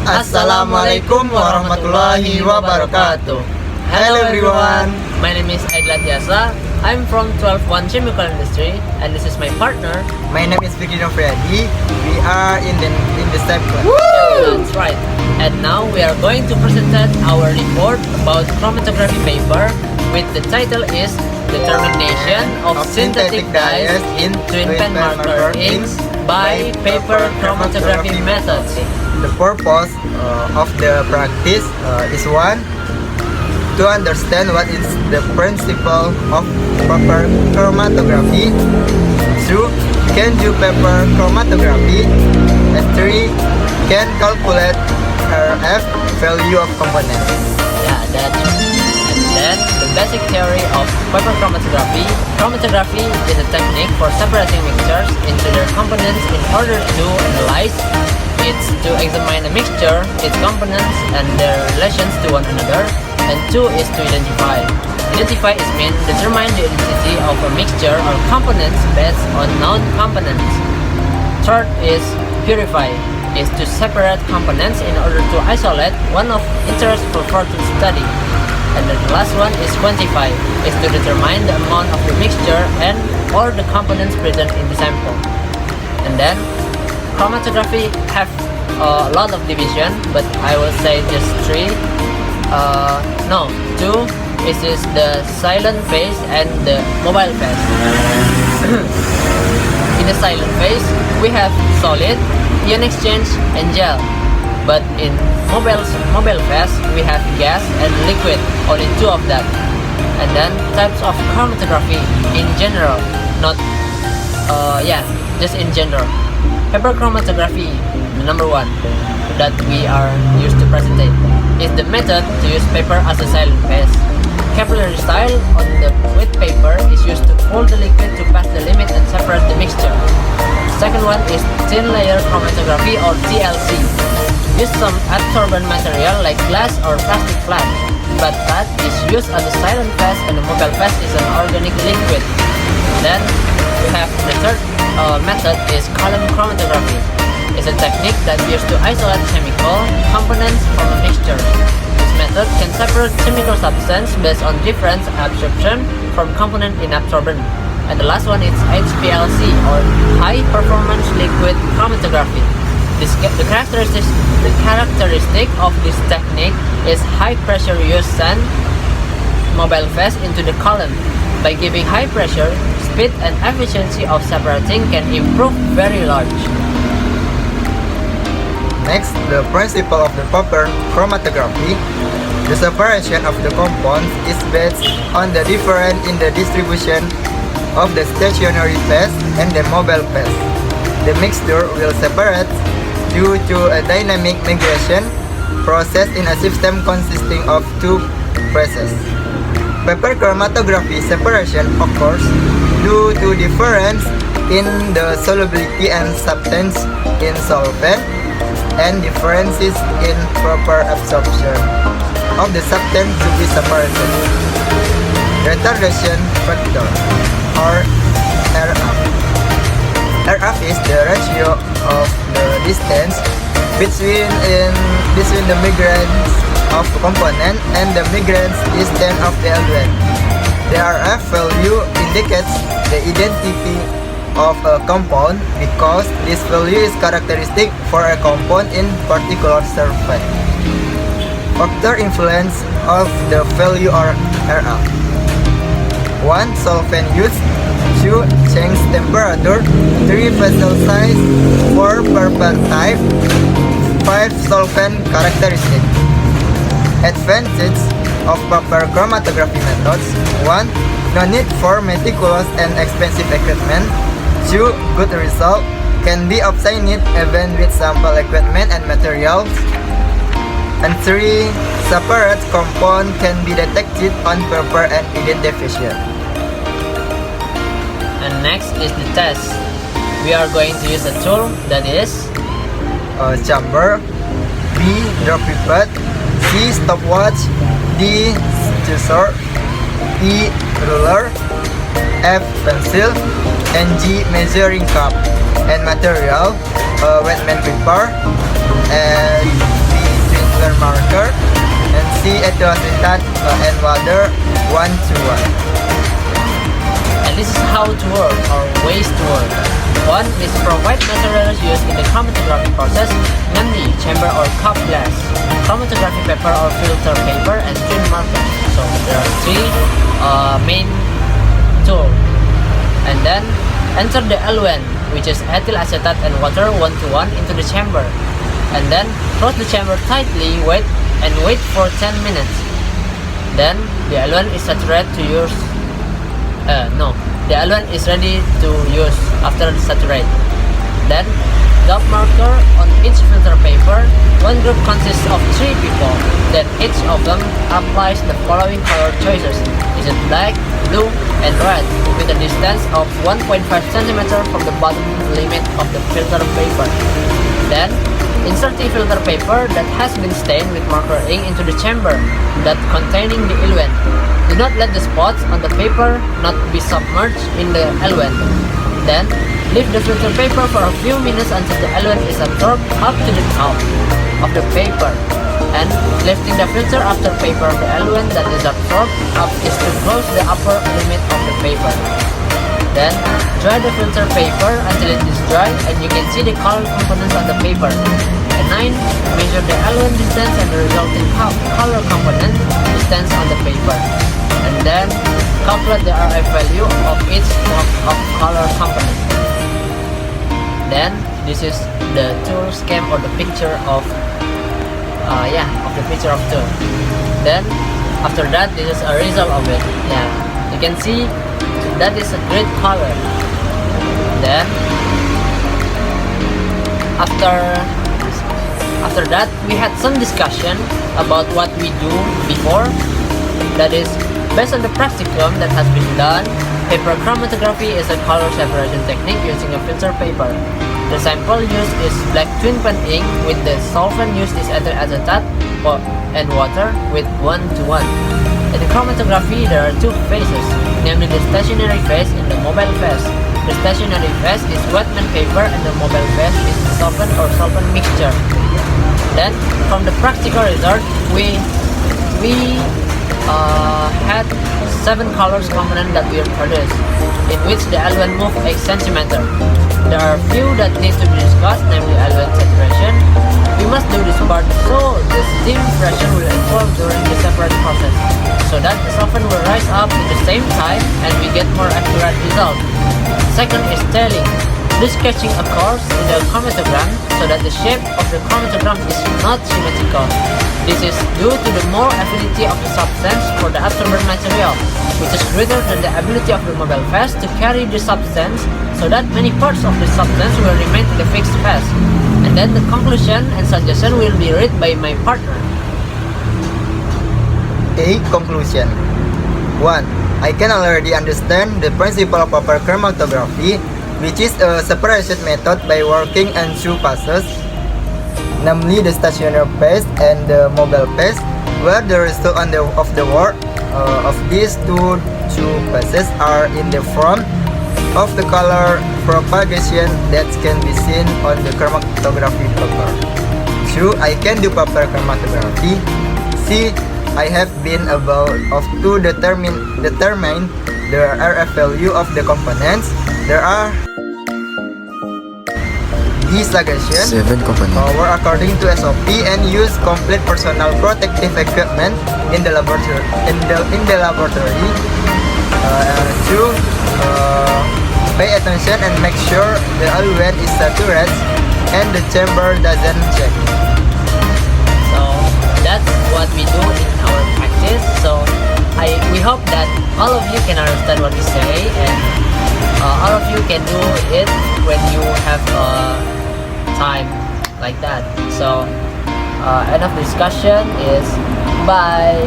Assalamualaikum warahmatullahi wabarakatuh. Hello everyone. My name is Aidil Adyasa. I'm from XII.1 Chemical Industry, and this is my partner. My name is Fikri Novriadi. We are in the same class. Yeah, that's right. And now we are going to present our report about chromatography paper, with the title is Determination of Synthetic Dyes in Twin Pen Marker Inks by Paper Chromatography Method. The purpose of the practice is one, to understand what is the principle of paper chromatography. 2. Can do paper chromatography. And 3. Can calculate RF value of components. Yeah, that's right. And then the basic theory of paper chromatography. Chromatography is a technique for separating mixtures into their components in order to analyze. It's to examine a mixture, its components, and their relations to one another. And 2 is to identify. Identify is mean determine the identity of a mixture or components based on known components. Third is purify, is to separate components in order to isolate one of interest for further study. And then the last one is quantify, is to determine the amount of the mixture and or the components present in the sample. And then chromatography have a lot of division, but I will say just 3. No, 2 is the silent phase and the mobile phase. In the silent phase, we have solid, ion exchange, and gel. But in mobile phase, we have gas and liquid, only 2 of that. And then types of chromatography in general, not just in general. Paper chromatography, the number 1 that we are used to presentate, is the method to use paper as a silent phase. Capillary style on the wet paper is used to hold the liquid to pass the limit and separate the mixture. Second one is thin layer chromatography or TLC. Use some absorbent material like glass or plastic flat, but that is used as a silent phase, and the mobile phase is an organic liquid. Then we have the third method is column chromatography. It's a technique that used to isolate chemical components from a mixture. This method can separate chemical substance based on difference absorption from component in absorbent. And the last one is HPLC or high performance liquid chromatography. The characteristic of this technique is high pressure use send mobile phase into the column. By giving high pressure, speed and efficiency of separating can improve very large. Next, the principle of the paper chromatography. The separation of the compounds is based on the difference in the distribution of the stationary phase and the mobile phase. The mixture will separate due to a dynamic migration process in a system consisting of 2 phases. Paper chromatography separation occurs due to difference in the solubility and substance in solvent and differences in proper absorption of the substance to be separated. Retardation factor or RF. RF is the ratio of the distance between the migrants of component and the migrants distance of the element. The RF value indicates the identity of a compound because this value is characteristic for a compound in particular surface. Factor influence of the value of RF. 1. Solvent use. 2. Change temperature. 3. Vessel size. 4. Purple type. 5. Solvent characteristic. Advantage of paper chromatography methods. 1. No need for meticulous and expensive equipment. 2. Good result can be obtained even with sample equipment and materials. And 3. Separate compound can be detected on paper and identification. And next is the test. We are going to use a tool that is chamber, B. Drop pipette, C. Stopwatch, D. Scissor, E. Ruler, F. Pencil, and G. Measuring cup. And material, wet man paper, and B. ethyl acetate and water 1:1. And this is how to work or ways to work. One is provide materials used in the chromatography process, namely chamber or cup glass, chromatography paper or filter paper, and thin markers. So there are three main tools. And then enter the eluent, which is ethyl acetate and water 1:1 into the chamber. And then close the chamber tightly, wait for 10 minutes. Then the eluent is saturated to use. The eluent is ready to use after saturate. Then dot marker on each filter paper. One group consists of 3 people. Then each of them applies the following color choices: is it black, blue, and red, with a distance of 1.5 cm from the bottom limit of the filter paper. Then insert the filter paper that has been stained with marker ink into the chamber that containing the eluent. Do not let the spots on the paper not be submerged in the eluent. Then leave the filter paper for a few minutes until the eluent is absorbed up to the top of the paper. And lifting the filter after paper of the eluent that is absorbed up is to close the upper limit of the paper. Then dry the filter paper until it is dry and you can see the color components on the paper. And 9. Measure the eluent distance and the resulting color component distance on the paper. And then calculate the RF value of each of color component. Then this is the tool scheme or the picture of the picture of tool. Then after that, this is a result of it. Yeah, you can see that is a great color. Then after that, we had some discussion about what we do before. That is, based on the practicum that has been done, paper chromatography is a color separation technique using a filter paper. The sample used is black twin pen ink, with the solvent used is ethyl acetate and water with 1:1. In the chromatography, there are 2 phases, namely the stationary phase and the mobile phase. The stationary phase is wetman paper and the mobile phase is solvent or solvent mixture. Then, from the practical result, we had 7 colors component that we produced, in which the eluent moved 8 cm. There are few that need to be discussed, namely eluent saturation. We must do this part so the steam pressure will evolve during the separate process, so that the solvent will rise up at the same time and we get more accurate result. Second is tailing. This sketching occurs in the chromatogram so that the shape of the chromatogram is not symmetrical. This is due to the more affinity of the substance for the absorbent material, which is greater than the ability of the mobile phase to carry the substance, so that many parts of the substance will remain in the fixed phase. And then the conclusion and suggestion will be read by my partner. A. Conclusion. 1. I can already understand the principle of paper chromatography, which is a separation method by working in 2 phases, namely the stationary phase and the mobile phase, where the result of the work of these two phases are in the form of the color propagation that can be seen on the chromatography paper. 2. I can do paper chromatography. C. I have been able to determine the RF value of the components. There are these suggestions 7 components were according to SOP and use complete personal protective equipment in the laboratory. Pay attention and make sure the eluent is saturated and the chamber doesn't check. So that's what we do in our practice. So we hope that all of you can understand what we say, and all of you can do it when you have time like that. So end of discussion is bye.